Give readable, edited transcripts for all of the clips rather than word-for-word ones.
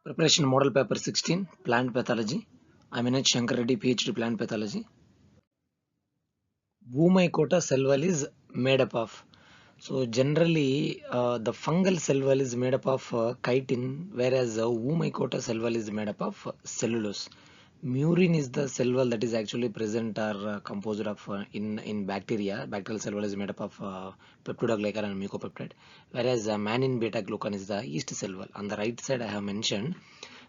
Preparation Model Paper 16 Plant Pathology. I'm in Shankar Reddy, PhD Plant Pathology. Womycota cell wall is made up of. So generally, the fungal cell wall is made up of chitin, whereas Womycota cell wall is made up of cellulose. Murin is the cell wall that is actually present or composed of in bacteria. Bacterial cell wall is made up of peptidoglycan and mucopeptide, whereas mannan beta glucan is the yeast cell wall. On the right side, I have mentioned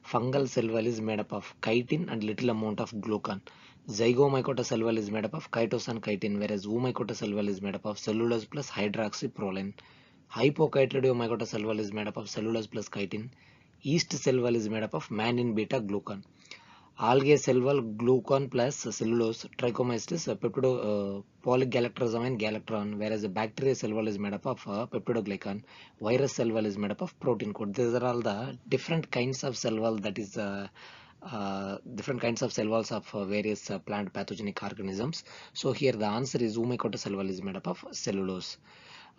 fungal cell wall is made up of chitin and little amount of glucan. Zygomycota cell wall is made up of chitose and chitin, whereas Womycota cell wall is made up of cellulose plus hydroxyproline. Hypochondriomycota cell wall is made up of cellulose plus chitin. Yeast cell wall is made up of mannan beta glucan. Algae cell wall glucan plus cellulose. Trichomystis polygalactosamine galactron, whereas the bacteria cell wall is made up of peptidoglycan. Virus cell wall is made up of protein coat. These are all the different kinds of cell wall, that is different kinds of cell walls of various plant pathogenic organisms. So here the answer is Womycota cell wall is made up of cellulose.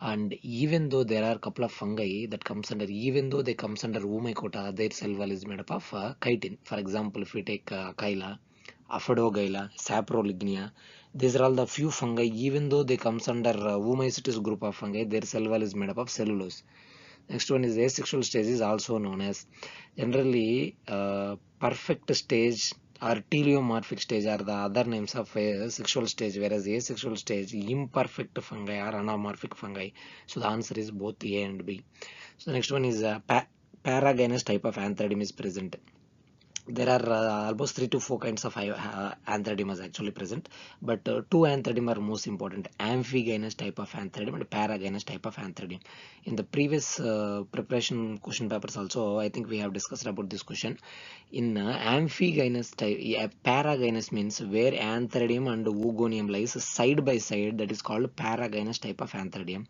And even though there are a couple of fungi that comes under, even though they comes under Womycota, their cell wall is made up of chitin. For example, if we take Chyla, Aphidogyla, Saprolignia, these are all the few fungi. Even though they comes under Womycetes group of fungi, their cell wall is made up of cellulose. Next one is asexual stage, is also known as generally perfect stage or teleomorphic stage are the other names of a sexual stage, whereas asexual stage imperfect fungi or anamorphic fungi. So the answer is both A and B. So the next one is paragynous type of antheridium is present. There are almost 3 to 4 kinds of antheridium is actually present, but two antheridium are most important: amphigynous type of antheridium and paragynous type of antheridium. In the previous preparation question papers also, I think we have discussed about this question. In amphigynous type, paragynous means where antheridium and oogonium lies side by side, that is called paragynous type of antheridium.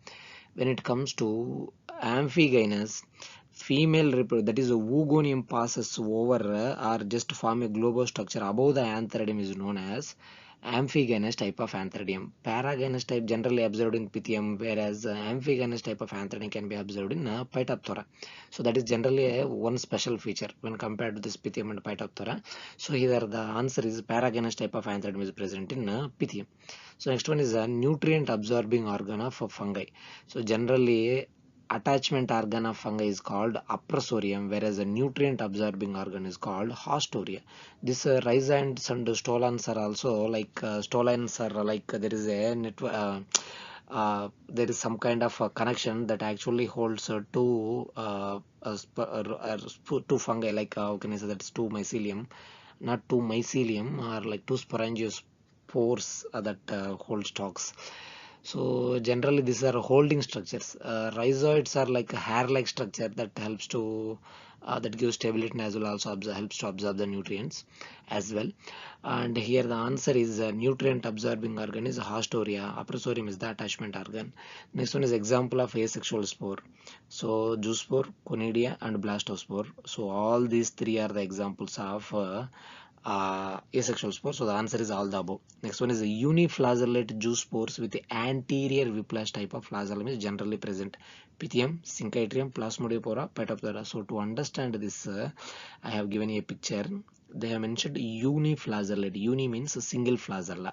When it comes to amphigynous, female that is a oogonium passes over or just form a globo structure above the antheridium is known as amphigynous type of antheridium. Paragynous type generally observed in Pythium, whereas amphigynous type of antheridium can be observed in Phytophthora. So that is generally one special feature when compared to this Pythium and Phytophthora. So here the answer is paragynous type of antheridium is present in Pythium. So next one is a nutrient absorbing organ of fungi. So generally attachment organ of fungi is called aprosorium, whereas a nutrient absorbing organ is called hostoria. This rhizoids and stolons are also like stolons are like there is a network. There is some kind of connection that actually holds two fungi, like how can I say, that's two mycelium, not two mycelium, or like two sporangiosperms that hold stalks. So generally these are holding structures. Rhizoids are like a hair-like structure that helps to that gives stability and as well also helps to absorb the nutrients as well. And here the answer is nutrient absorbing organ is hostoria. Aprosorium is the attachment organ. Next one is example of asexual spore. So zoospore, conidia, and blastospore. So all these three are the examples of asexual spore. So the answer is all the above. Next one is a uniflagellate zoospores with the anterior whiplash type of flagellum is generally present. Pythium, Syncytium, Plasmodiopora, Phytophthora. So to understand this, I have given you a picture. They have mentioned uniflagellate. Uni means a single flagella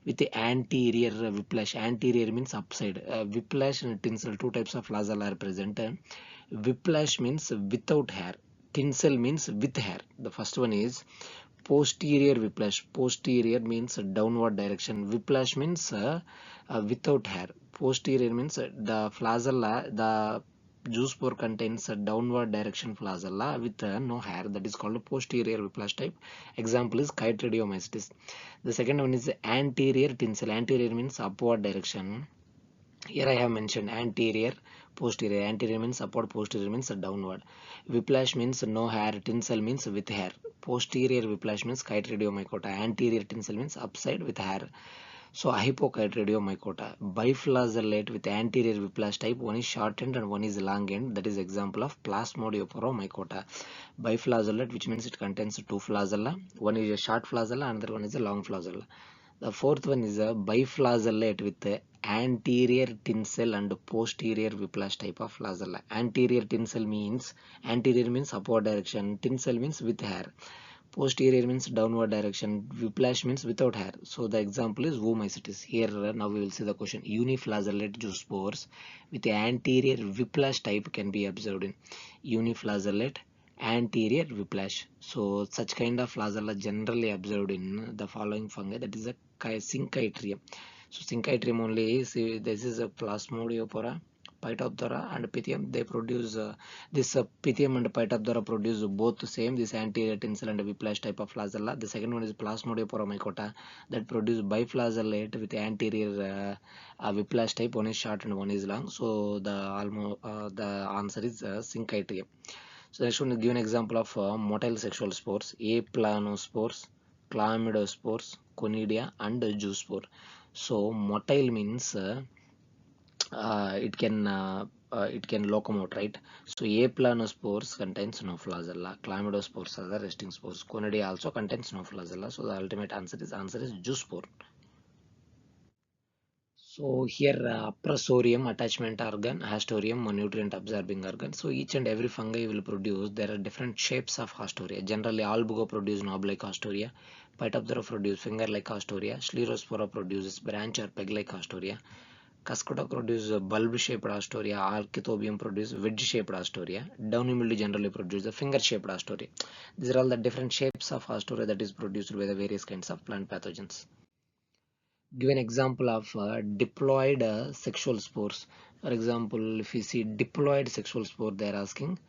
with the anterior whiplash. Anterior means upside. Whiplash and tinsel, two types of flagella are present. Whiplash means without hair. Tinsel means with hair. The first one is posterior whiplash. Posterior means downward direction. Whiplash means without hair. Posterior means the flagella, the zoospore contains a downward direction flagella with no hair, that is called a posterior whiplash type. Example is chytridiomycetes. The second one is anterior tinsel. Anterior means upward direction. Here I have mentioned anterior, posterior. Anterior means upward, posterior means downward. Whiplash means no hair, tinsel means with hair. Posterior whiplash means chytridiomycota. Anterior tinsel means upside with hair. So hypochytridiomycota, biflagellate with anterior whiplash type. One is short end and one is long end. That is example of Plasmodiopora. Biflagellate, which means it contains two flagella. One is a short flagella, another one is a long flagella. The fourth one is a biflagellate with anterior tinsel and posterior whiplash type of flagella. Anterior tinsel means, anterior means upward direction, tinsel means with hair, posterior means downward direction, whiplash means without hair. So the example is oomycetes. Here now we will see the question. Uniflagellate zoospores with anterior whiplash type can be observed in uniflagellate anterior whiplash. So such kind of flagella generally observed in the following fungi, that is a Syncytium. So Syncytium only is, this is a Plasmodiopora, Phytophthora and Pythium. They produce this Pythium and Phytophthora produce both the same, this anterior tinsel and whiplash type of flagella. The second one is Plasmodiopora mycota that produce biflagellate with anterior whiplash type. One is short and one is long. So the answer is Syncytium. So next one is give an example of motile sexual spores: aplanospores, chlamydospores, conidia and zoospore. So motile means it can locomote, right? So aplanospores contains no flagella, chlamydospores are the resting spores, conidia also contains no flagella. So the ultimate answer is zoospore. So here prasorium attachment organ, hastoриum nutrient absorbing organ. So each and every fungi will produce, there are different shapes of hastoria. Generally albugo produce knob like hastoria, Phytophthora produce finger like hastoria, Sclerospora produces branch or peg like hastoria, Cuscuta produce bulb shaped hastoria, Archithobium produce wedge shaped hastoria, downy mildew generally produce the finger shaped hastoria. These are all the different shapes of hastoria that is produced by the various kinds of plant pathogens. Give an example of diploid sexual spores. For example, if you see diploid sexual spore, they are asking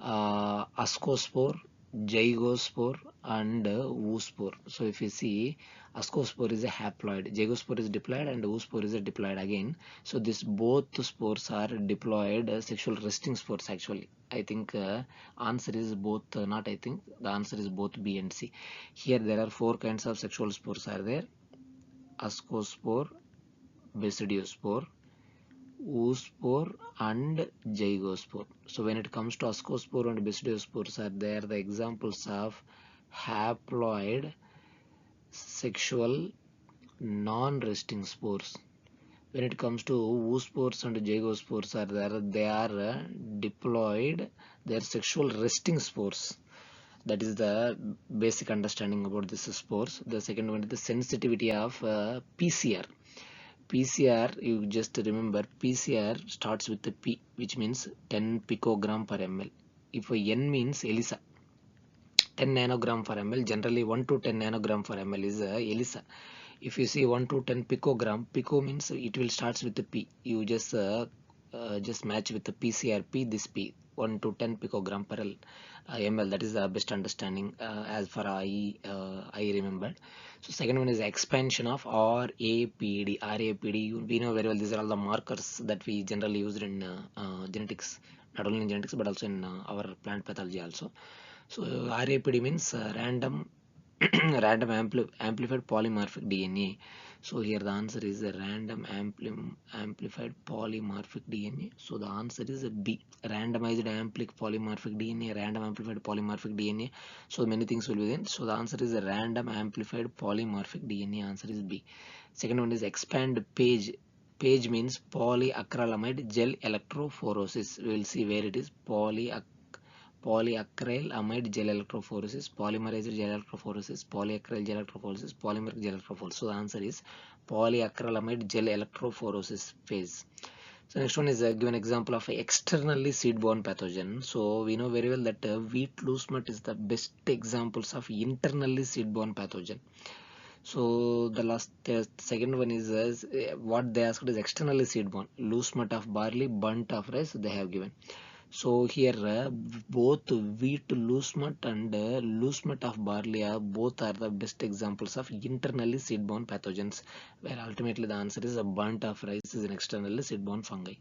ascospore, zygospore and oospore. So if you see, ascospore is a haploid, zygospore is diploid and oospore is a diploid again. So this both spores are diploid sexual resting spores actually. I think answer is both, not I think, the answer is both B and C. Here there are 4 kinds of sexual spores are there: ascospore, basidiospore, oospore and zygospore. So when it comes to ascospore and basidiospores are there, the examples of haploid sexual non-resting spores. When it comes to oospores and zygospores are there, they are diploid, they are sexual resting spores. That is the basic understanding about this spores. The second one is the sensitivity of PCR. PCR, you just remember, PCR starts with the P, which means 10 picogram per ml. If N means ELISA, 10 nanogram per ml, generally 1 to 10 nanogram per ml is ELISA. If you see 1 to 10 picogram, pico means it will starts with the P. You just match with the PCR P, this P, 1 to 10 picogram per ml. That is the best understanding as far I remembered. So second one is expansion of RAPD. RAPD, we know very well, these are all the markers that we generally use in genetics, not only in genetics but also in our plant pathology also. So RAPD means random amplified polymorphic DNA. So here the answer is a random amplified polymorphic DNA. So the answer is a B, randomized amplified polymorphic DNA, random amplified polymorphic DNA. So many things will be there. So the answer is a random amplified polymorphic DNA. Answer is B. Second one is expand page. Page means polyacrylamide gel electrophoresis. We will see where it is. Polyacrylamide gel electrophoresis, polymerized gel electrophoresis, polyacryl gel electrophoresis, polymeric gel electrophoresis. So the answer is polyacrylamide gel electrophoresis phase. So next one is give an example of a externally seed-borne pathogen. So we know very well that wheat loose mud is the best examples of internally seed-borne pathogen. So the second one is what they asked is externally seed-borne, loose mud of barley, burnt of rice they have given. So here both wheat loose mud and loose mud of barley both are the best examples of internally seed-borne pathogens, where ultimately the answer is a burnt of rice is an externally seed-borne fungi.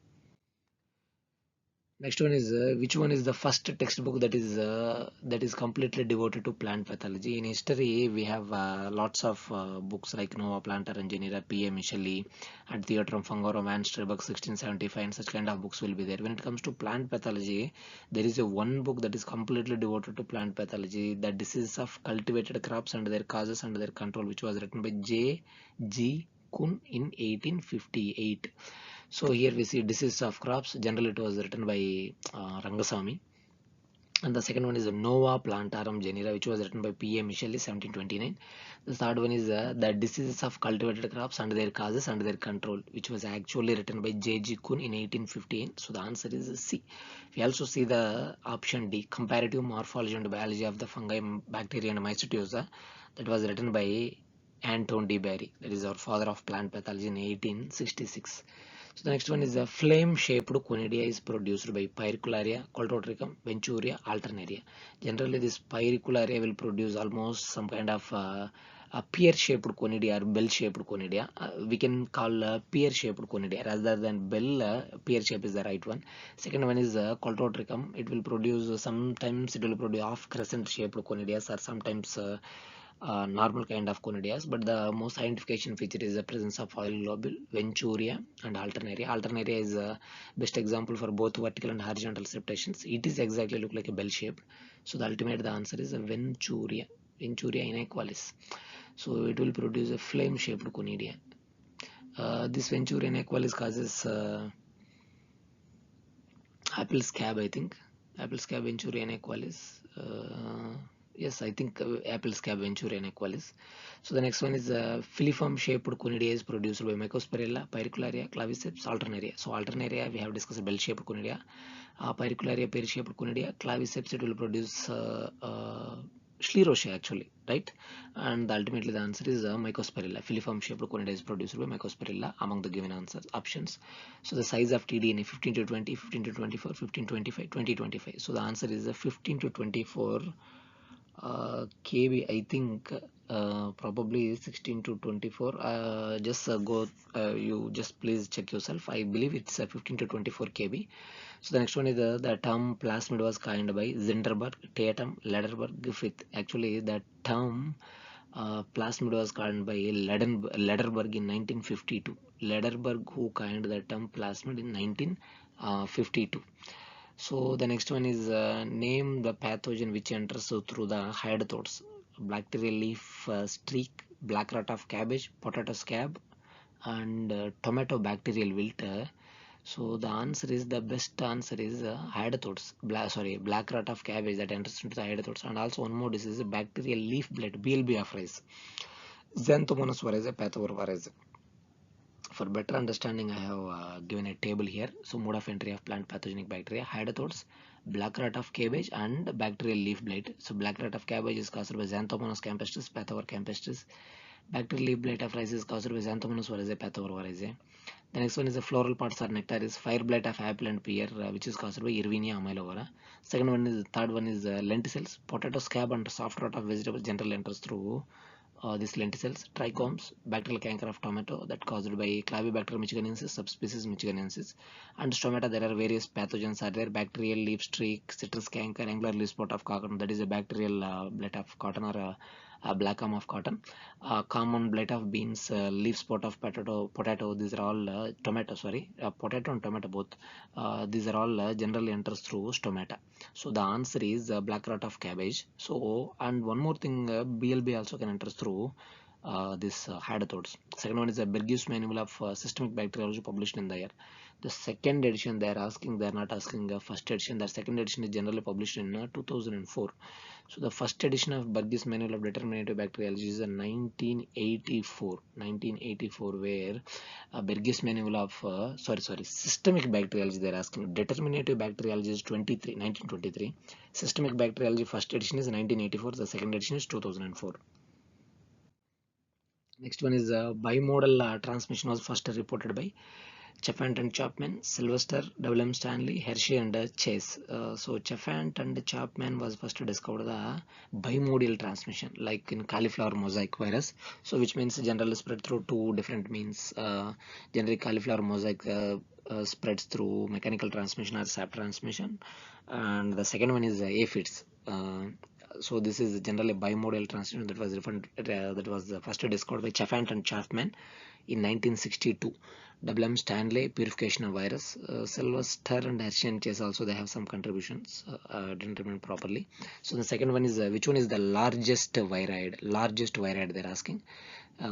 Next one is which one is the first textbook that is completely devoted to plant pathology? In history, we have lots of books like Nova Planter Engineer, P. A. Michelli, and Theatrum Fungorum, Van Strebach, 1675, and such kind of books will be there. When it comes to plant pathology, there is a one book that is completely devoted to plant pathology, the diseases of cultivated crops and their causes and their control, which was written by J. G. Kun in 1858. So here we see disease of crops. Generally it was written by Rangasamy. And the second one is the Nova Plantarum Genera, which was written by P.A. Michelli, 1729. The third one is the diseases of cultivated crops and their causes and their control, which was actually written by J.G. Kuhn in 1858. So the answer is C. We also see the option D, Comparative Morphology and Biology of the Fungi, Bacteria and Mycetosa, that was written by Anton de Barry. That is our father of plant pathology in 1866. So the next one is the flame-shaped conidia is produced by Pyricularia, Coltotricum, Venturi, Alternaria. Generally, this Pyricularia will produce almost some kind of a pear-shaped conidia or bell-shaped conidia. We can call pear-shaped conidia rather than bell. Pear shape is the right one. Second one is Coltotricum. It will produce, sometimes it will produce half crescent-shaped conidias, or sometimes normal kind of conidias, but the most identification feature is the presence of oil globule, Venturia and Alternaria. Alternaria is the best example for both vertical and horizontal septations. It is exactly look like a bell shape. So the answer is a Venturia inequalis. So it will produce a flame shaped conidia. This Venturia inequalis causes apple scab, I think. Apple scab Venturia inequalis. Yes, I think apple scab Venturia inequalis. So the next one is filiform shaped conidia is produced by Mycospirilla, Pyricularia, Claviceps, Alternaria. So Alternaria we have discussed bell shaped conidia. Pyricularia pear shaped conidia. Claviceps it will produce sclerotia actually, right? And ultimately the answer is Mycospirilla. Filiform shaped conidia is produced by Mycospirilla among the given answers options. So the size of TDNA 15 to 20, 15 to 24, 15 to 25, 20 to 25. So the answer is 15 to 24 kb. I think probably 16 to 24. Just go, you just please check yourself. I believe it's 15 to 24 kb. So the next one is the term plasmid was coined by Zinderberg, Tatum, Lederberg, Griffith. Actually, the term plasmid was coined by Lederberg in 1952. Lederberg who coined the term plasmid in 1952. So the next one is name the pathogen which enters through the hydatodes: bacterial leaf streak, black rot of cabbage, potato scab, and tomato bacterial wilt. So the answer is, the best answer is hydatodes, black rot of cabbage that enters into the hydatodes. And also one more disease, bacterial leaf blight, BLB of rice, Xanthomonas varese, Pathovarese. For better understanding, I have given a table here. So mode of entry of plant pathogenic bacteria: hydatodes, black rot of cabbage, and bacterial leaf blight. So black rot of cabbage is caused by Xanthomonas campestris, Pathovar campestris. Bacterial leaf blight of rice is caused by Xanthomonas varese, Pathovar varese. The next one is the floral parts or nectar is fire blight of apple and pear, which is caused by Irvinia amylovora. Third one is lenticels, potato scab and soft rot of vegetable generally enters through these lenticels. Trichomes, bacterial canker of tomato that caused by Clavibacter michiganensis, subspecies michiganensis. And stomata, there are various pathogens are there: bacterial leaf streak, citrus canker, angular leaf spot of cotton, that is a bacterial blight of cotton, or black arm of cotton. Common blight of beans, leaf spot of potato. These are all potato and tomato both. These are all generally enters through stomata. So the answer is black rot of cabbage. So, and one more thing, BLB also can enter through this hydatodes. Second one is a Bergius Manual of Systemic Bacteriology published in the year. The second edition they are asking, they are not asking first edition. The second edition is generally published in 2004. So the first edition of Bergius Manual of Determinative Bacteriology is 1984, where Bergius Manual of Systemic Bacteriology they are asking. Determinative Bacteriology is 1923. Systemic Bacteriology first edition is 1984. The second edition is 2004. Next one is bimodal transmission was first reported by Chafant and Chapman, Sylvester, W.M. Stanley, Hershey and Chase. So Chafant and Chapman was first discovered the bimodal transmission, like in cauliflower mosaic virus. So which means generally spread through two different means. Generally cauliflower mosaic spreads through mechanical transmission or sap transmission, and the second one is aphids. So this is generally bimodal transmission that was first discovered by Chafant and Chapman in 1962. W.M. Stanley, purification of virus. Sylvester and Hershey Chase also they have some contributions. Didn't remember properly. So the second one is which one is the largest viroid? Largest viroid they're asking.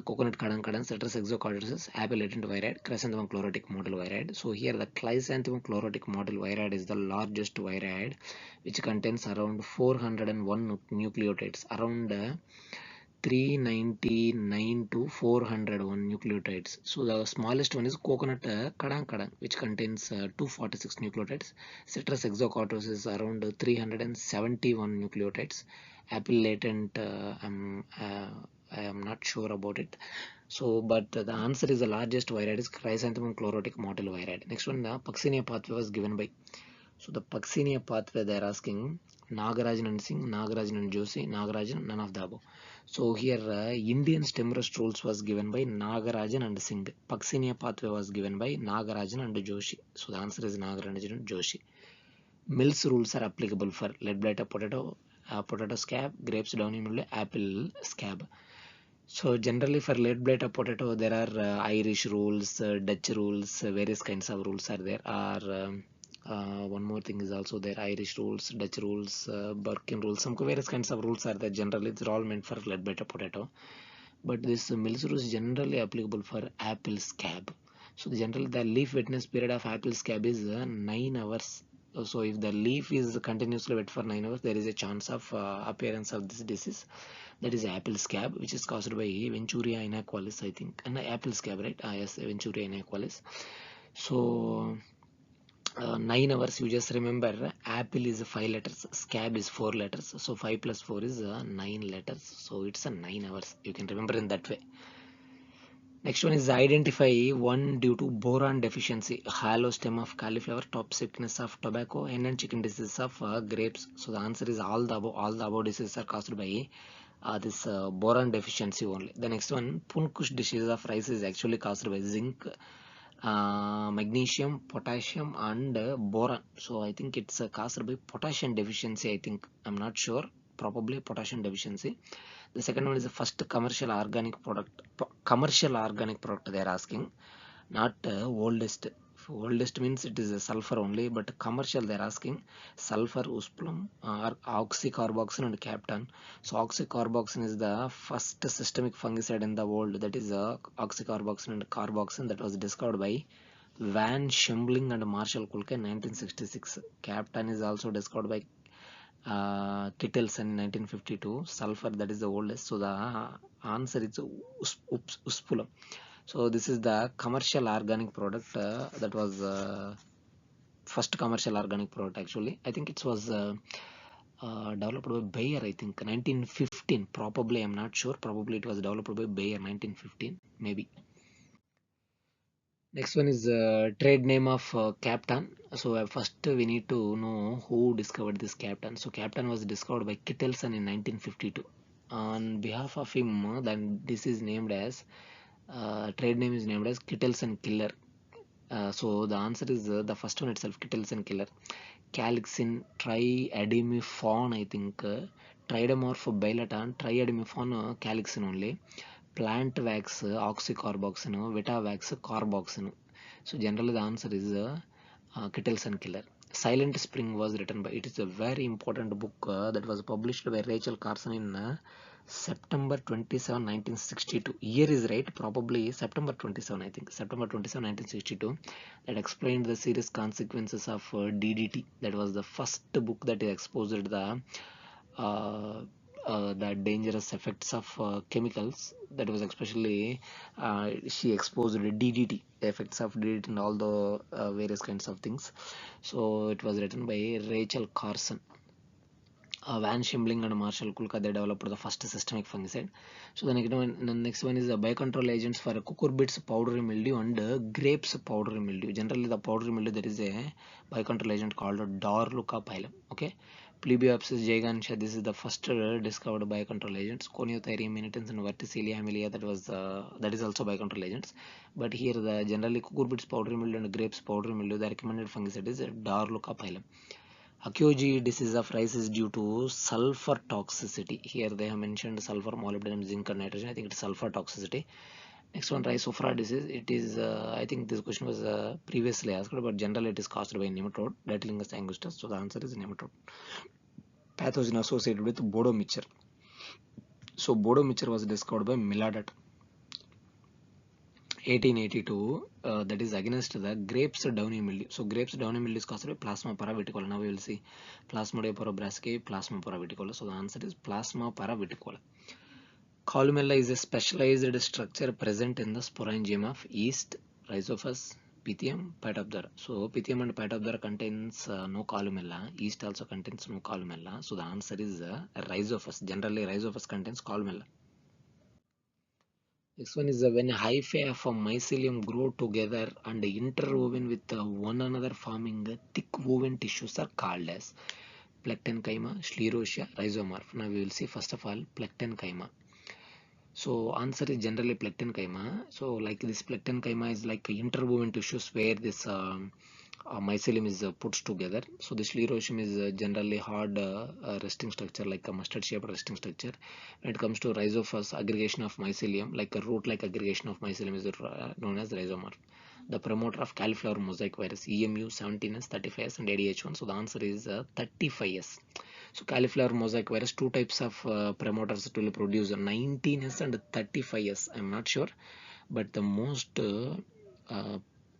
Coconut kadang citrus exocardiasis, apple latent viroid, chrysanthemum chlorotic model viroid. So here the chrysanthemum chlorotic model viroid is the largest viroid, which contains around 401 nucleotides, around 399 to 401 nucleotides. So the smallest one is coconut kadang, which contains 246 nucleotides. Citrus exocardiasis is around 371 nucleotides. Apple latent I am not sure about it. So, but the answer is the largest viroid is chrysanthemum chlorotic model viroid. Next one, the Puccinia pathway was given by. So the Puccinia pathway they are asking Nagarajan and Singh, Nagarajan and Joshi, Nagarajan, none of the above. So here Indian stem rest rules was given by Nagarajan and Singh. Puccinia pathway was given by Nagarajan and Joshi. So the answer is Nagarajan and Joshi. Mills rules are applicable for lead blighter potato, potato scab, grapes downy mildew, apple scab. So generally for lead blighter potato there are Irish rules, Dutch rules, various kinds of rules are there. One more thing is also there, Irish rules, Dutch rules, Birkin rules, some various kinds of rules are there. Generally they're all meant for lead blighter potato, but this Mills rule is generally applicable for apple scab. So generally the leaf wetness period of apple scab is 9 hours. So if the leaf is continuously wet for 9 hours, there is a chance of appearance of this disease, that is apple scab, which is caused by Venturi inequalis, I think. And apple scab, right? Yes, Venturi inequalis. So 9 hours, you just remember apple is 5 letters, scab is 4 letters, so 5 plus 4 is 9 letters, so it's a 9 hours, you can remember in that way. Next one is identify one due to boron deficiency, hollow stem of cauliflower, top sickness of tobacco, hen and chicken disease of grapes. So the answer is all the above diseases are caused by this boron deficiency only. The next one, Punkush disease of rice is actually caused by zinc, magnesium, potassium and boron. So I think it's caused by potassium deficiency, I think. I'm not sure, probably potassium deficiency. The second one is the first commercial organic product they are asking, not oldest. Oldest means it is a sulfur only, but commercial they are asking sulfur, usplum, or oxycarboxyn and captan. So oxycarboxyn is the first systemic fungicide in the world, that is oxycarboxyn and carboxyn, that was discovered by Van Schembling and Marshall Kulke in 1966. Captan is also discovered by Kittelsen in 1952. Sulfur, that is the oldest. So the answer is uspulam. So this is the commercial organic product that was first commercial organic product actually. I think it was developed by Bayer, I think 1915, probably, I'm not sure, probably it was developed by Bayer 1915 maybe. Next one is trade name of Captan. So first we need to know who discovered this Captan. So Captan was discovered by Kittelsen in 1952. On behalf of him, then this is named as trade name is named as Kittelsen Killer. So the answer is the first one itself, Kittelsen Killer. Calixin triadimifon, I think. Tridamorph bilaton, triadimifon, calixin only. Plant wax, oxycarboxyn, Vitavax, carboxyn. So generally the answer is Kittelsen Killer. Silent Spring was written by, it is a very important book that was published by Rachel Carson in September 27, 1962. Year is right, probably September 27, I think. September 27, 1962. That explained the serious consequences of DDT. That was the first book that exposed the dangerous effects of chemicals. That was especially she exposed DDT, the effects of DDT and all the various kinds of things. So it was written by Rachel Carson. Van Schembling and Marshall Kulka, they developed the first systemic fungicide. So the next one is the biocontrol agents for cucurbits powdery mildew and grapes powdery mildew. Generally the powdery mildew, there is a biocontrol agent called Dorlucapilum. Okay, Plebiopsis gigantea, this is the first discovered biocontrol agents. Coniothyrium minitans and Verticillia amelia, that is also biocontrol agents. But here the generally cucurbits powdery mildew and grapes powdery mildew, the recommended fungicide is Dorlucapilum. Acute disease of rice is due to sulfur toxicity. Here they have mentioned sulfur, molybdenum, zinc and nitrogen. I think it's sulfur toxicity. Next one, rhizophora disease. It is, I think this question was previously asked, but generally it is caused by nematode, Datilingus angustus. So the answer is nematode. Pathogen associated with Bodo mixture. So Bodo mixture was discovered by Milladet, 1882. That is against the grapes downy mildew. So grapes downy mildew is caused by Plasma paraviticola. Now we will see Plasmodium brassicae, Plasma paraviticola. So the answer is Plasma paraviticola. Columella is a specialized structure present in the sporangium of yeast, rhizophus, Pythium, Phytopthora. So Pythium and Phytopthora contains no columella. Yeast also contains no columella. So the answer is rhizophus. Generally rhizophus contains columella. Next one is when hyphae of a mycelium grow together and interwoven with one another, forming thick woven tissues are called as Plectenchyma, Sclerotia, Rhizomorph. Now we will see first of all Plectenchyma. So answer is generally Plectenchyma. So like this Plectenchyma is like interwoven tissues where this mycelium is put together. So the sclerosium is generally hard resting structure, like a mustard shaped resting structure. When it comes to rhizophus, aggregation of mycelium, like a root like aggregation of mycelium is known as rhizomorph. The promoter of cauliflower mosaic virus, EMU 17S, 35S and ADH1. So the answer is 35S. So cauliflower mosaic virus, two types of promoters it will produce, 19S and 35S. I'm not sure, but the most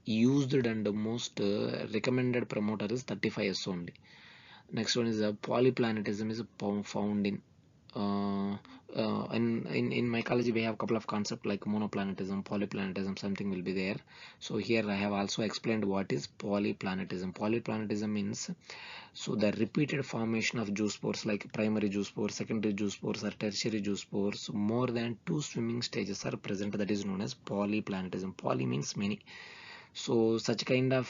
used and the most recommended promoter is 35S only. Next one is polyplanetism is found in in mycology. We have a couple of concepts like monoplanetism, polyplanetism, something will be there. So here I have also explained what is polyplanetism. Polyplanetism means so the repeated formation of zoospores, like primary zoospores, secondary zoospores or tertiary zoospores, more than 2 swimming stages are present. That is known as polyplanetism. Poly means many. So such kind of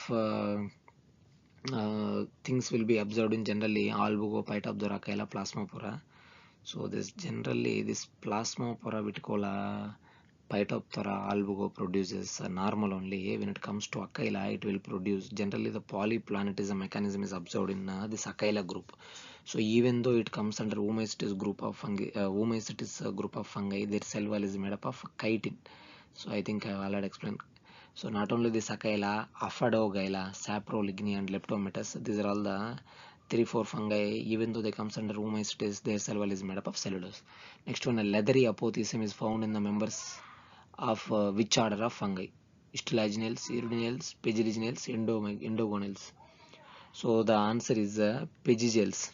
things will be observed in generally Albugo, Phytopthora, Chyla, Plasmopora. So this generally this Plasmopora viticola, Phytopthora, Albugo produces normal only. When it comes to Chyla, it will produce generally the polyplanetism mechanism is observed in this Chyla group. So even though it comes under Omycetes group of fungi, group of fungi, their cell wall is made up of chitin. So I think I have already explained. So not only the Chyla, Aphadogyla, Saproligni and Leptometus, these are all the 3-4 fungi. Even though they comes under Omycetes, their cell wall is made up of cellulose. Next one, a leathery apothecium is found in the members of which order of fungi? Stylaginales, Iridiales, Pegyriginales, Endogonales. So the answer is Pegyrials.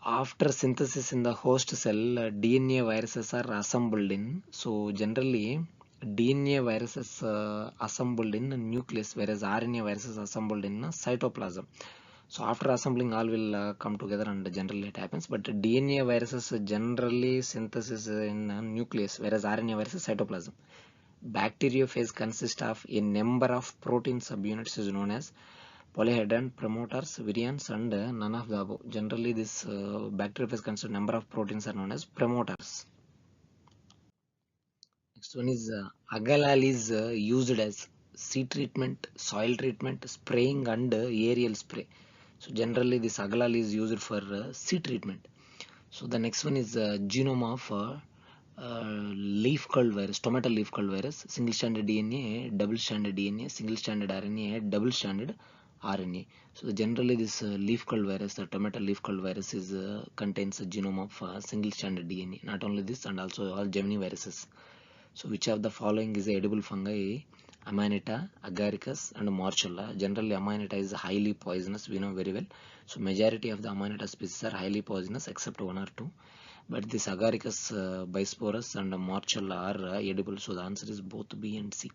After synthesis in the host cell, DNA viruses are assembled in. So generally DNA viruses assembled in nucleus, whereas RNA viruses assembled in cytoplasm. So after assembling, all will come together and generally it happens. But DNA viruses generally synthesis in nucleus, whereas RNA viruses cytoplasm. Bacteriophage consists of a number of protein subunits is known as polyhedron, promoters, virions, and none of the above. Generally, this bacteriophage consists of number of proteins are known as promoters. Next one is agalal is used as seed treatment, soil treatment, spraying, and aerial spray. So generally, this agalal is used for seed treatment. So the next one is genome of leaf curl virus, tomato leaf curl virus, single stranded DNA, double stranded DNA, single stranded RNA, double stranded RNA. So generally this leaf curl virus, the tomato leaf curl virus is contains a genome of single stranded DNA. Not only this, and also all Gemini viruses. So which of the following is edible fungi? Amanita, Agaricus and Marchella. Generally Amanita is highly poisonous, we know very well. So majority of the Amanita species are highly poisonous except one or two. But this Agaricus bisporus and Marchella are edible. So the answer is both B and C.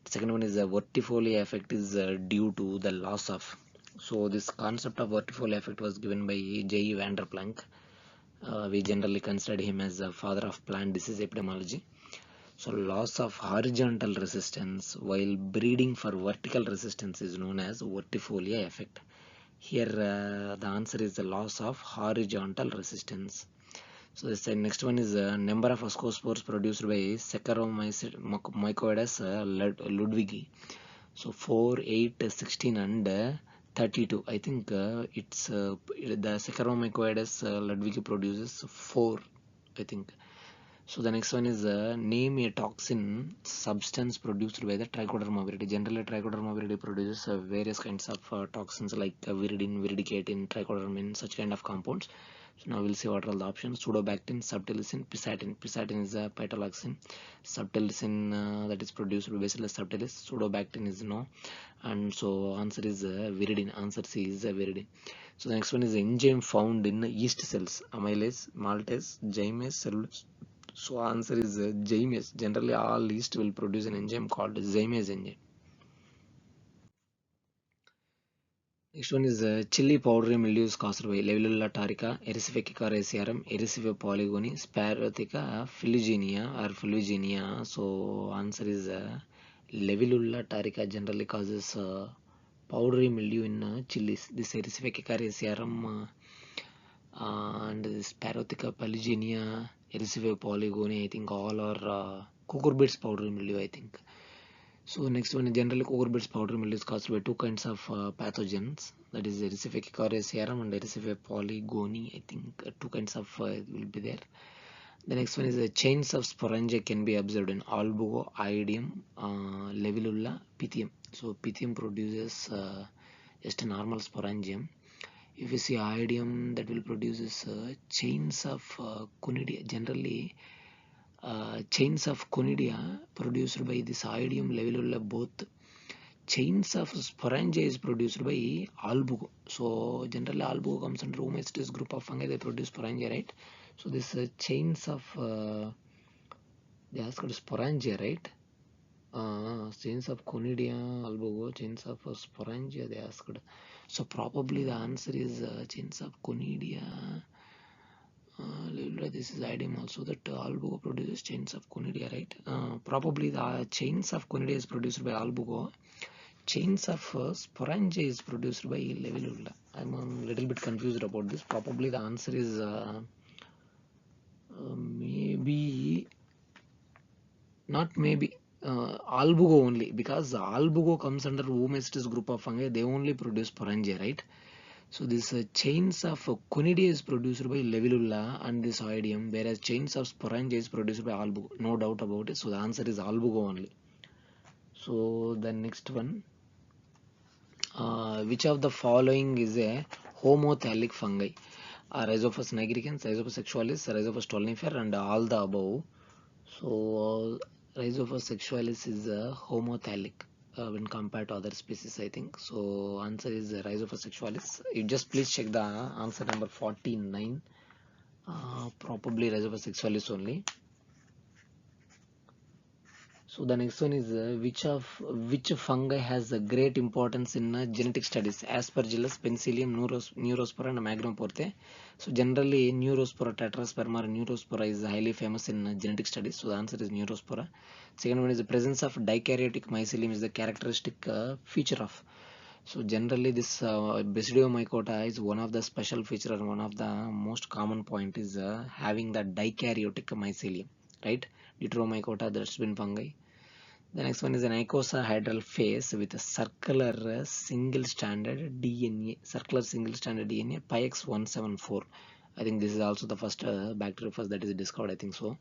The second one is the vertifolia effect is due to the loss of. So this concept of vertifolia effect was given by J. van der Planck. We generally considered him as the father of plant disease epidemiology. So loss of horizontal resistance while breeding for vertical resistance is known as vertifolia effect. Here the answer is the loss of horizontal resistance. So the next one is number of ascospores produced by Saccharomycoides ludwigi. So 4, 8, 16 and 32. I think it's the Saccharomycoides ludwigi produces 4, I think. So the next one is name a toxin substance produced by the trichoderma viride. Generally, trichoderma viride produces various kinds of toxins like viridin, viridicatin, trichodermin, such kind of compounds. So now we'll see what are all the options: pseudobactin, subtilicin, pisatin. Pisatin is a phytoxin. Subtilicin that is produced by Bacillus subtilis. Pseudobactin is no, and so answer is viridin. Answer C is viridin. So the next one is the enzyme found in yeast cells: amylase, maltase, gymase, cellulose. So answer is gymase. Generally, all yeast will produce an enzyme called gymase enzyme. Next one is chili powdery mildews caused by Levulula tarica, Erysipeca acerarum, Erysipeca polygoni, Sparotheca phylogenia or phylogenia. So answer is Levulula tarica generally causes powdery mildew in chilies. This Erysipeca acerarum and this Sparotheca polygenia, Erysipeca polygoni, I think all are cucurbits powdery mildew, I think. So next one, generally cucurbits powdery mildew is caused by two kinds of pathogens, that is Erysipeca acerarum and Erysipeca polygoni. I think two kinds of will be there. The next one is the chains of sporangia can be observed in albugo, iodium, levulula, pythium. So pythium produces just a normal sporangium. If you see iodium, that will produce chains of conidia. Generally, chains of conidia produced by this iodium levulula both. Chains of sporangia is produced by albugo. So generally albugo comes under Oomycetes group of fungi. They produce sporangia, right? So this chains of they asked sporangia, right? Chains of conidia, albugo, chains of sporangia they asked. So probably the answer is chains of conidia. This is idiom also that albugo produces chains of conidia, right? Probably the chains of conidia is produced by albugo. Chains of sporangia is produced by levulula. I'm a little bit confused about this. Probably the answer is maybe not maybe albugo only, because albugo comes under Oomycetes group of fungi. They only produce sporangia, right? So this chains of conidia is produced by levulula and this oidium, whereas chains of sporangia is produced by albugo. No doubt about it. So the answer is albugo only. So the next one, which of the following is a homothallic fungi? Rhizopus nigricans, Rhizopus sexualis, Rhizopus stolonifer, and all the above. So Rhizopus sexualis is a homothallic when compared to other species, I think. So answer is Rhizopus sexualis. You just please check the answer number 49. Probably Rhizopus sexualis only. So the next one is which fungi has a great importance in genetic studies? Aspergillus, Penicillium, Neurospora, and Magnoporthe. So generally Neurospora, Tetrasperma, or Neurospora is highly famous in genetic studies. So the answer is Neurospora. Second one is the presence of dikaryotic mycelium is the characteristic feature of. So generally this Basidiomycota is one of the special feature, and one of the most common point is having the dikaryotic mycelium, right? Deuteromycota, the dustbin fungi. The next one is an icosahedral phase with a circular single stranded DNA, PIX174. I think this is also the first bacteriophage that is discovered, I think so.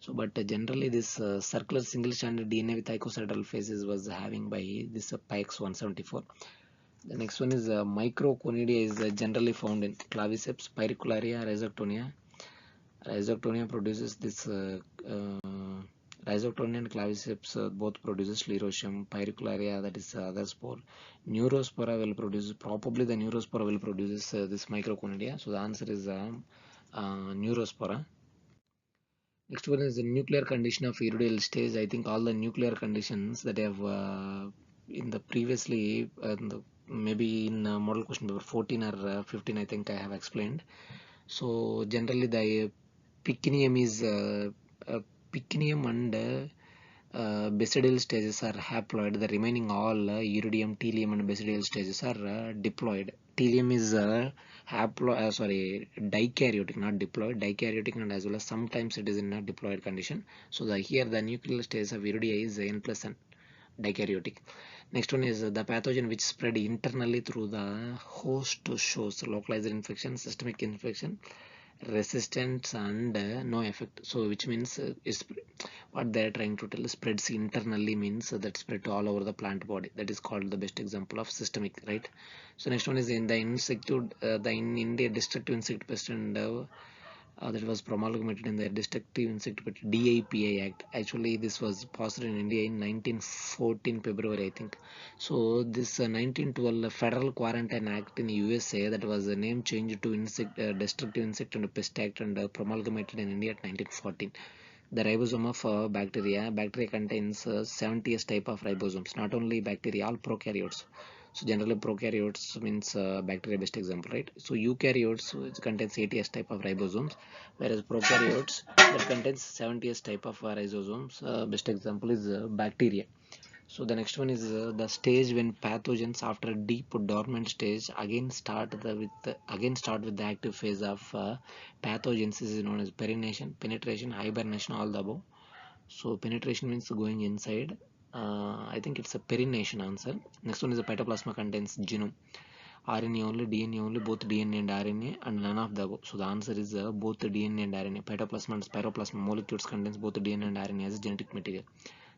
But generally this circular single stranded DNA with icosahedral phases was having by this PIX174. The next one is microconidia is generally found in claviceps, pyricularia, rhizoctonia. Rhizoctonia produces this Rhizoctonia and claviceps both produces sclerotium. Pyricularia, that is other spore. Neurospora will produce, probably the Neurospora will produce this microconidia. So the answer is Neurospora. Next one is the nuclear condition of iridial stage. I think all the nuclear conditions that have in the previously maybe in model question paper 14 or 15, I think I have explained. So generally the pycnium is pycnium and basidial stages are haploid. The remaining all iridium, telium, and basidial stages are diploid. Telium is dikaryotic, not diploid. Dikaryotic, and as well as sometimes it is in a diploid condition. So here the nuclear stages of iridia is N plus N, dikaryotic. Next one is the pathogen which spread internally through the host shows localized infection, systemic infection, resistance and no effect. So which means what they are trying to tell is spreads internally means that spread to all over the plant body. That is called the best example of systemic, right? So next one is in the insecticide, the in India destructive insect pest and that was promulgated in the Destructive Insect DIPI Act. Actually, this was passed in India in 1914 February, I think. So this 1912 Federal Quarantine Act in USA, that was the name changed to Destructive Insect and Pest Act, and promulgated in India at 1914. The ribosome of bacteria contains 70s type of ribosomes, not only bacteria, all prokaryotes. So generally prokaryotes means bacteria best example, right? So eukaryotes, which contains 80s type of ribosomes, whereas prokaryotes that contains 70s type of ribosomes. Best example is bacteria. So the next one is the stage when pathogens after deep dormant stage again start with the active phase of pathogens is known as penetration, hibernation, all the above. So penetration means going inside. I think it's a perination answer. Next one is the cytoplasma contains genome. RNA only, DNA only, both DNA and RNA, and none of the above. So the answer is both DNA and RNA. Cytoplasma and spiroplasma molecules contains both DNA and RNA as genetic material.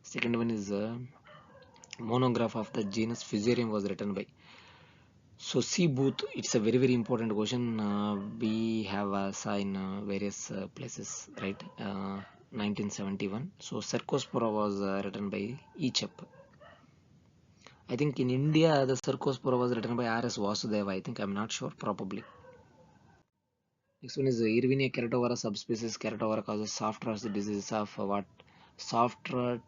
Second one is monograph of the genus Fusarium was written by. So C. Booth, it's a very important question. We have saw in various places, right? 1971. So Cercospora was written by Echep. I think in India the Cercospora was written by R.S. Vasudeva. I think, I'm not sure, probably. Next one is Irvinia keratovara subspecies. Keratovara causes soft rot disease of what? Soft rot.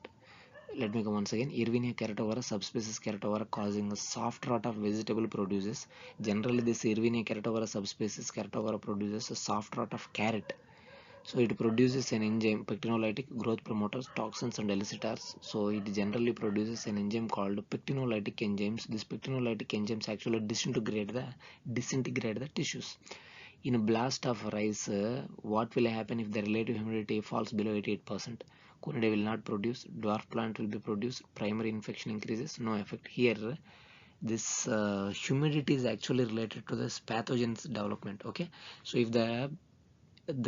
Let me go once again. Irvinia keratovara subspecies keratovara causing a soft rot of vegetable produces. Generally, this Irvinia keratovara subspecies keratovara produces a soft rot of carrot. So it produces an enzyme, pectinolytic growth promoters, toxins and elicitors. So it generally produces an enzyme called pectinolytic enzymes. These pectinolytic enzymes actually disintegrate the tissues. In a blast of rice, what will happen if the relative humidity falls below 88%? Conidae will not produce, dwarf plant will be produced, primary infection increases, no effect. Here, this humidity is actually related to this pathogens development. Okay, so if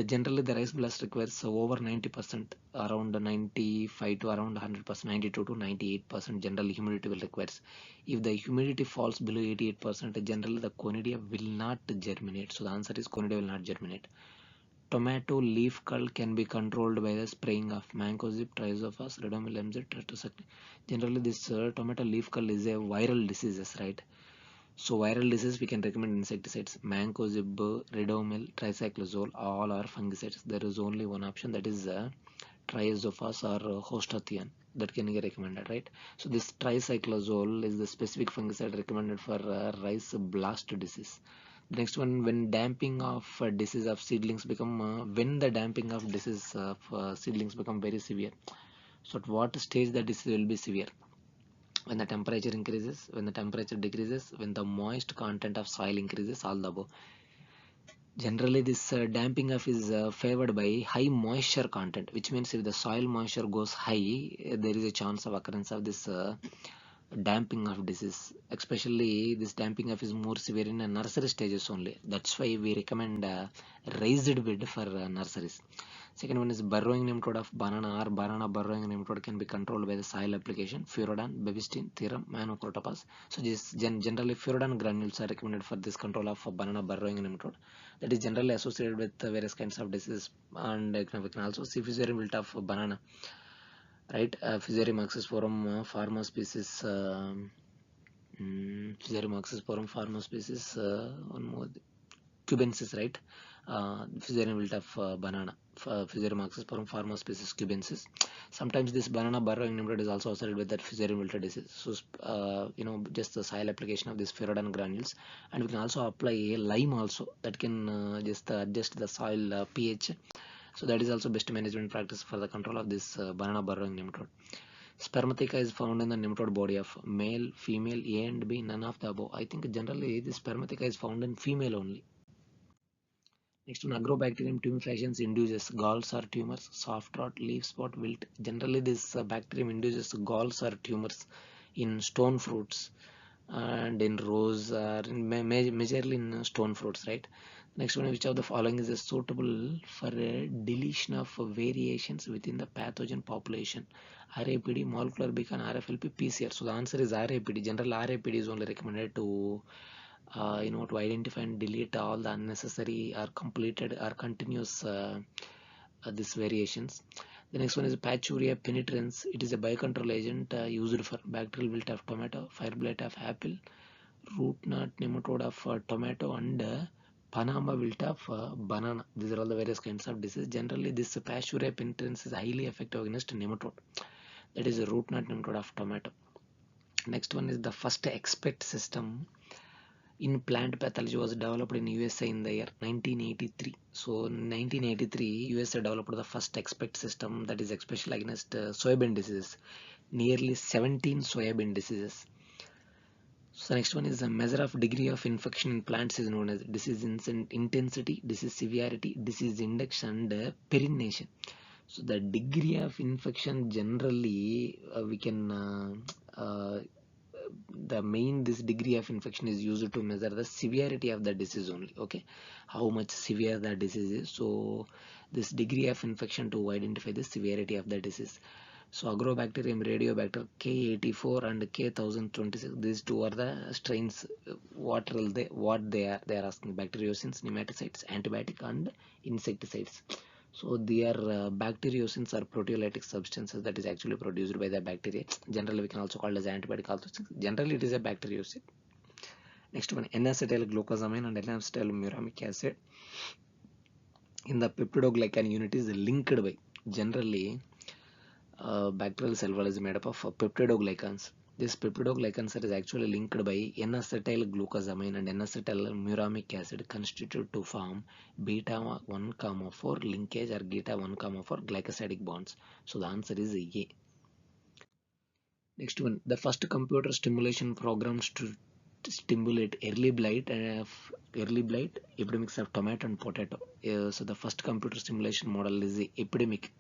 generally the rice blast requires over 90%, around 95 to around 100%, 92 to 98% generally humidity will requires. If the humidity falls below 88%, generally the conidia will not germinate. So the answer is conidia will not germinate. Tomato leaf curl can be controlled by the spraying of mancozeb, trizophas, redomil, MZ, tetracycline. Generally this tomato leaf curl is a viral disease, right? So viral disease we can recommend insecticides. Mancozeb, redomil, tricyclazole, all are fungicides. There is only one option, that is triazophas or hostathion, that can be recommended, right? So this tricyclazole is the specific fungicide recommended for rice blast disease. The next one, when damping of disease of seedlings become when the damping of disease of seedlings become very severe. So at what stage the disease will be severe? When the temperature increases, when the temperature decreases, when the moist content of soil increases, all the above. Generally this damping of is favored by high moisture content, which means if the soil moisture goes high, there is a chance of occurrence of this damping of disease. Especially this damping of is more severe in nursery stages only. That's why we recommend raised bed for nurseries. Second one is burrowing nematode of banana or banana burrowing nematode can be controlled by the soil application, Furodan, Bevistine, Therum, Manoprotopas. So generally Furodan granules are recommended for this control of banana burrowing nematode. That is generally associated with various kinds of diseases, and we can also see Fusarium wilt of banana, right? Fusarium oxysporum pharma species, Fusarium oxysporum pharma species, one more, cubensis, right? Fusarium wilt of banana, Fusarium oxysporum pharma species cubensis. Sometimes this banana burrowing nematode is also associated with that Fusarium wilt disease. So just the soil application of this Furodan granules, and we can also apply a lime also, that can just adjust the soil pH. So that is also best management practice for the control of this banana burrowing nematode. Spermatheca is found in the nematode body of male, female, A and B, none of the above. I think generally this Spermatheca is found in female only. Next one, Agrobacterium tumefaciens induces galls or tumors, soft rot, leaf spot, wilt. Generally this bacterium induces galls or tumors in stone fruits and in rose, majorly in stone fruits, right? Next one, which of the following is suitable for deletion of variations within the pathogen population? RAPD, molecular beacon, RFLP, PCR. So the answer is RAPD. General RAPD is only recommended to to identify and delete all the unnecessary or completed or continuous these variations. The next one is Paturia penetrans. It is a biocontrol agent used for bacterial wilt of tomato, fire blight of apple, root knot nematode of tomato, and Panama wilt of banana. These are all the various kinds of disease. Generally, this Paturia penetrans is highly effective against nematode. That is a root knot nematode of tomato. Next one is the first expect system in plant pathology was developed in USA in the year 1983. So in 1983, USA developed the first expect system that is especially against soybean diseases, nearly 17 soybean diseases. So the next one is the measure of degree of infection in plants is known as disease intensity, disease severity, disease index, and perennation. So the degree of infection generally we can this degree of infection is used to measure the severity of the disease only. Okay, how much severe the disease is. So this degree of infection to identify the severity of the disease. So Agrobacterium radiobacter K84 and K1026, these two are the strains. What they are asking: bacteriocins, nematicides, antibiotic, and insecticides. So they are bacteriocins are proteolytic substances that is actually produced by the bacteria. Generally we can also call it as antibiotic also. Generally it is a bacteriocin. Next one, N-acetyl glucosamine and N-acetyl muramic acid in the peptidoglycan unit is linked by generally bacterial cell wall is made up of peptidoglycans. This peptidoglycans is actually linked by N-acetyl glucosamine and N-acetyl muramic acid constituted to form beta 1,4 linkage or beta 1,4 glycosidic bonds. So the answer is A. Next one, the first computer stimulation programs to stimulate early blight, epidemics of tomato and potato. So the first computer stimulation model is the epidemic.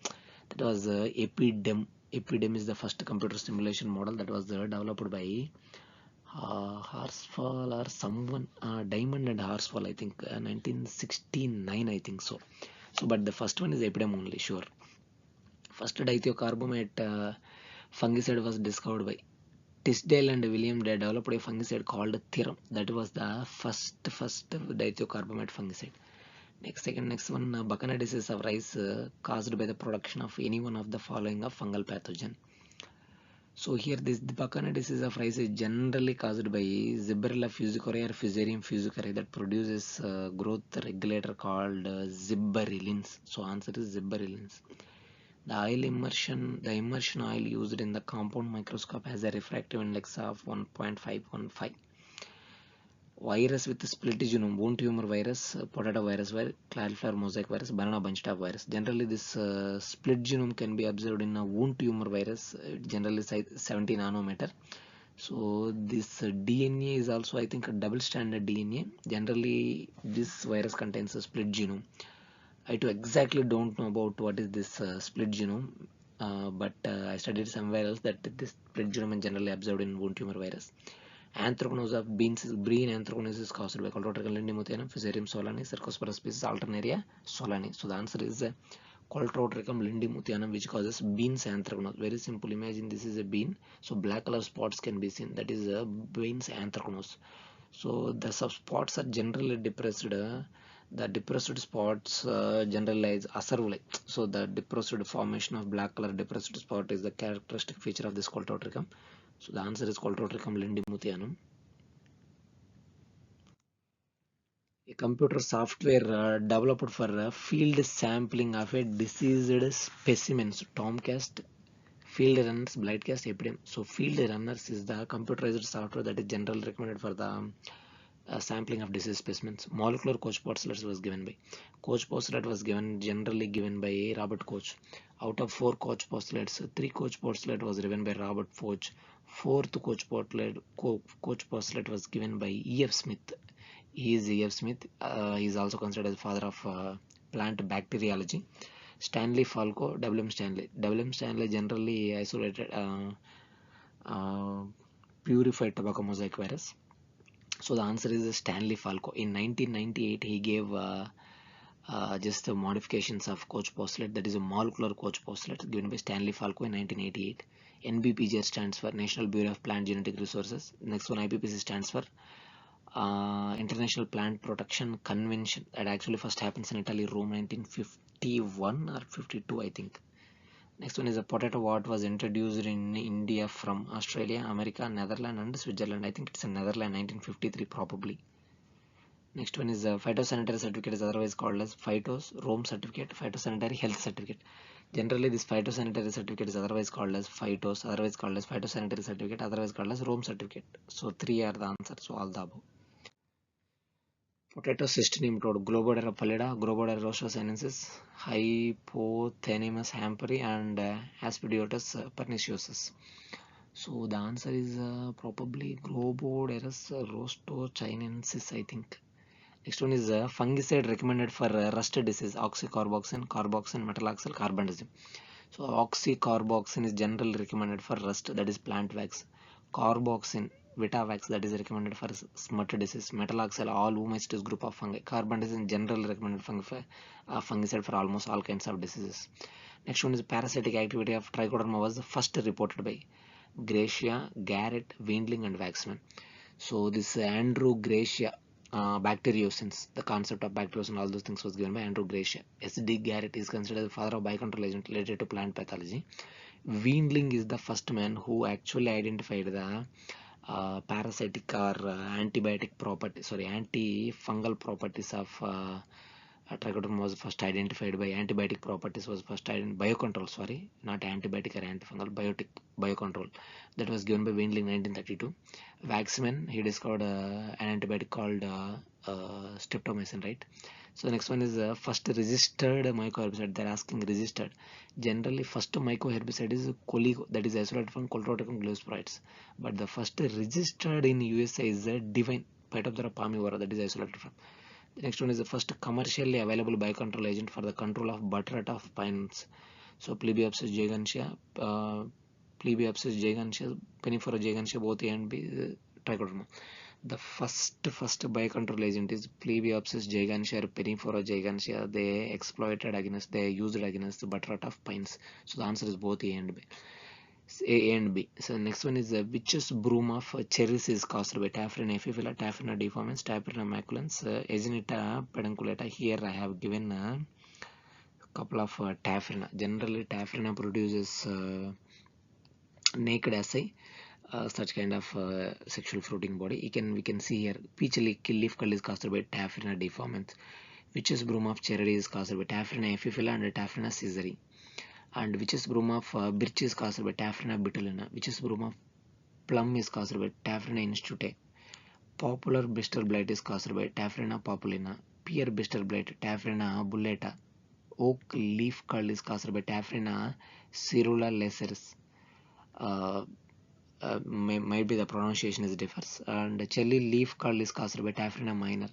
That was Epidem. Epidem is the first computer simulation model that was developed by Horsfall or someone, Diamond and Horsfall, I think 1969, I think so. So, but the first one is Epidem only, sure. First dithiocarbamate fungicide was discovered by Tisdale and William. They developed a fungicide called Therum. That was the first dithiocarbamate fungicide. Next one, Buccaneer disease of rice caused by the production of any one of the following of fungal pathogen. So here the Buccaneer disease of rice is generally caused by Zibberella fusicoria or Fusarium fusicoria that produces growth regulator called zibberellins. So answer is zibberellins. The immersion oil used in the compound microscope has a refractive index of 1.515. Virus with split genome, wound tumor virus, potato virus, cauliflower mosaic virus, banana bunchtop virus. Generally, this split genome can be observed in a wound tumor virus, generally size 70 nanometer. So this DNA is also, I think, a double stranded DNA. Generally, this virus contains a split genome. I too exactly don't know about what is this split genome, but I studied somewhere else that this split genome is generally observed in wound tumor virus. Anthracnose of beans is green anthracnose is caused by Coltrotrichum lindimuthianum, Fusarium solani, Cercospora species Alternaria solani. So the answer is Coltrotrichum lindimuthianum, which causes beans anthracnose. Very simple. Imagine this is a bean, so black color spots can be seen. That is beans anthracnose. So the subspots are generally depressed. The depressed spots generalize ASRB. So the depressed formation of black color depressed spot is the characteristic feature of this Coltrotrichum. So the answer is Coltrotrichum lindimuthianum. A computer software developed for field sampling of a diseased specimens, Tomcast, field runners, Blightcast, Epidem. So field runners is the computerized software that is generally recommended for the sampling of disease specimens. Molecular Koch postulates was given by Koch postulate was generally given by Robert Koch. Out of 4 Koch postulates, 3 Koch postulate was given by Robert Koch. 4th Koch postulate was given by E.F. Smith. He is E.F. Smith. He is also considered as father of plant bacteriology. Stanley Falco, W.M. Stanley. W.M. Stanley generally isolated purified tobacco mosaic virus. So the answer is Stanley Falco. In 1998, he gave just the modifications of coach postulate, that is a molecular coach postulate given by Stanley Falco in 1988. NBPG stands for National Bureau of Plant Genetic Resources. Next one, IPPC stands for International Plant Protection Convention, that actually first happens in Italy, Rome, 1951 or 52, I think. Next one is a potato what was introduced in India from Australia, America, Netherlands and Switzerland. I think it's in Netherlands, 1953 probably. Next one is a phytosanitary certificate, is otherwise called as Phytos Rome certificate, phytosanitary health certificate. Generally this phytosanitary certificate is otherwise called as Phytos, otherwise called as phytosanitary certificate, otherwise called as Rome certificate. So 3 are the answers, so all the above. Potato cyst nematode, Globodera pallida, Globodera rostrosceniensis, Hypothenemus hamperi and Aspidiotus perniciosus. So the answer is probably Globoderus rostrosceniensis, I think. Next one is fungicide recommended for rust disease, oxycarboxyn, carboxyn, metaloxyl, carbendazim. So oxycarboxyn is generally recommended for rust, that is plant wax. Carboxyn, Vitavax, that is recommended for smut disease. Metaloxyl, all Oomycetes group of fungi. Carbendazim, generally recommended fungicide for almost all kinds of diseases. Next one is parasitic activity of trichoderma was first reported by Gracia, Garrett, Windling and Waxman. So this Andrew Gracia, bacteriocins, the concept of bacteriocin, all those things was given by Andrew Gracia. S.D. Garrett is considered the father of biocontrol agent related to plant pathology. Windling is the first man who actually identified the parasitic or antibiotic properties, antifungal properties of trichoderma was first identified by antibiotic properties was first identified, biocontrol, sorry, not antibiotic or antifungal, biocontrol, that was given by Windling 1932. Waxman, he discovered an antibiotic called streptomycin, right? So the next one is first registered mycoherbicide. They're asking registered. Generally, first mycoherbicide is Coligo, that is isolated from Chloroticum gliosporides. But the first registered in USA is Divine, Phytophthora palmivora, that is isolated from. The next one is the first commercially available biocontrol agent for the control of butterate of pines. So Plebiopsis gigantea, Penifera gigantea, both A and B, trichoderma. The first biocontrol agent is Plebiopsis gigantea or Penifera gigantea. They used against the butterate of pines. So the answer is both A and B. So next one is which broom of cherries is caused by Taphrina epiphylla, Taphrina deformans, Taphrina maculans, Agenita pedunculata. Here I have given a couple of Taphrina. Generally Taphrina produces naked assay, such kind of sexual fruiting body. We can see here peach leaf curl is caused by Taphrina deformans. Which broom of cherry is caused by Taphrina epiphylla and Taphrina caesari. And which is broom of birch is caused by Taphrina bitulina, which is broom of plum is caused by Taphrina institute. Popular blister blight is caused by Taphrina populina. Pear blister blight, Taphrina bullata. Oak leaf curl is caused by Taphrina cerula laceris. Might be the pronunciation is differs. And cherry leaf curl is caused by Taphrina minor.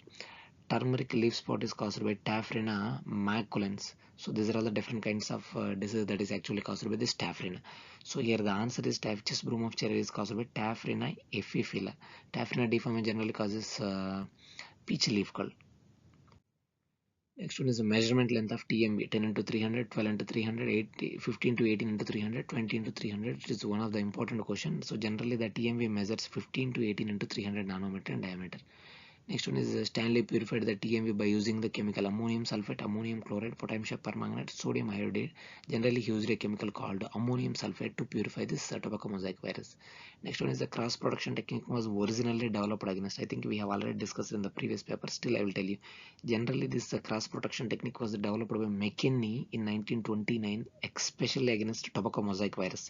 Turmeric leaf spot is caused by Taphrina maculans. So these are all the different kinds of disease that is actually caused by this Taphrina. So here the answer is which broom of cherry is caused by Taphrina epiphylla. Taphrina deformans generally causes peach leaf curl. Next one is the measurement length of TMB, 10 into 300, 12 into 300, 15 to 18 into 300, 20 into 300. It is one of the important questions. So generally the TMB measures 15 to 18 into 300 nanometer in diameter. Next one is Stanley purified the TMV by using the chemical ammonium sulfate, ammonium chloride, potassium permanganate, sodium iodide. Generally he used a chemical called ammonium sulfate to purify this tobacco mosaic virus. Next one is the cross production technique was originally developed against. I think we have already discussed in the previous paper. Still I will tell you. Generally this cross production technique was developed by McKinney in 1929, especially against tobacco mosaic virus.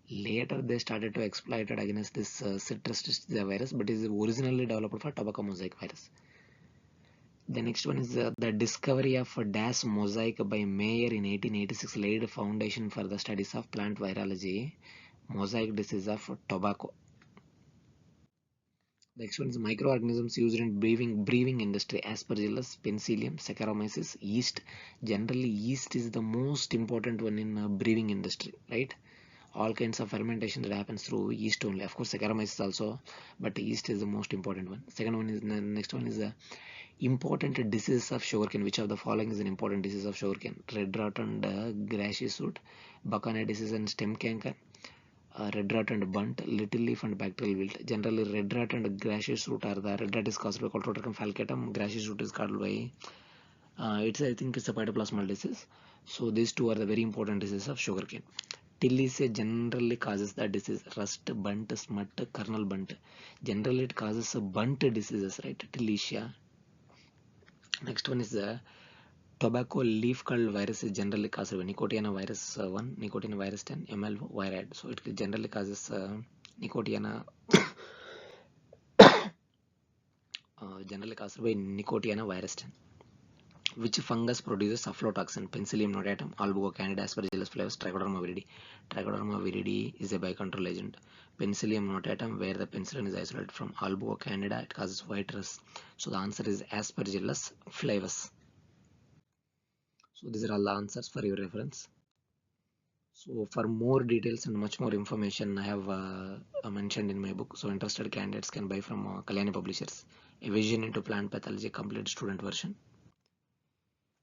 Later they started to exploit it against this citrus virus, but is originally developed for tobacco mosaic virus. The next one is the discovery of DAS mosaic by Mayer in 1886 laid a foundation for the studies of plant virology, mosaic disease of tobacco. The next one is microorganisms used in brewing industry: Aspergillus, Penicillium, Saccharomyces, yeast. Generally yeast is the most important one in brewing industry, right? all kinds of fermentation that happens through yeast only. Of course, Saccharomyces also, but yeast is the most important one. Second one is next one is the important diseases of sugarcane. Which of the following is an important disease of sugarcane? Red rot and grashy shoot, Buchanai disease and stem canker, red rot and bunt, little leaf and bacterial wilt. Generally, red rot and grashy shoot are the red rot is caused by Coltrotrichum falcatum. Grashy shoot is caused by I think it's a phytoplasmal disease. So these two are the very important diseases of sugarcane. Tillisia generally causes the disease. Rust, bunt, smut, kernel bunt. Generally it causes a bunt diseases, right? Tillisia. Next one is the tobacco leaf curl virus is generally caused by Nicotiana virus 1, Nicotiana virus 10, ML viride. So it generally causes Nicotiana generally caused by Nicotiana virus 10. Which fungus produces aflatoxin? Penicillium notatum, Albuco candida, Aspergillus flavus, Trichoderma viridi. Trichoderma viridi is a biocontrol agent. Penicillium notatum, where the penicillin is isolated from Albuco candida, it causes white rust. So the answer is Aspergillus flavus. So these are all the answers for your reference. So for more details and much more information, I have mentioned in my book. So interested candidates can buy from Kalyani Publishers, A Vision into Plant Pathology, complete student version.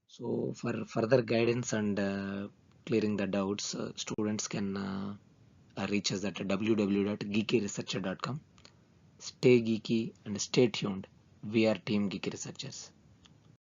So for further guidance and clearing the doubts, students can reach us at www.geekyresearcher.com. Stay geeky and stay tuned. We are Team Geeky Researchers.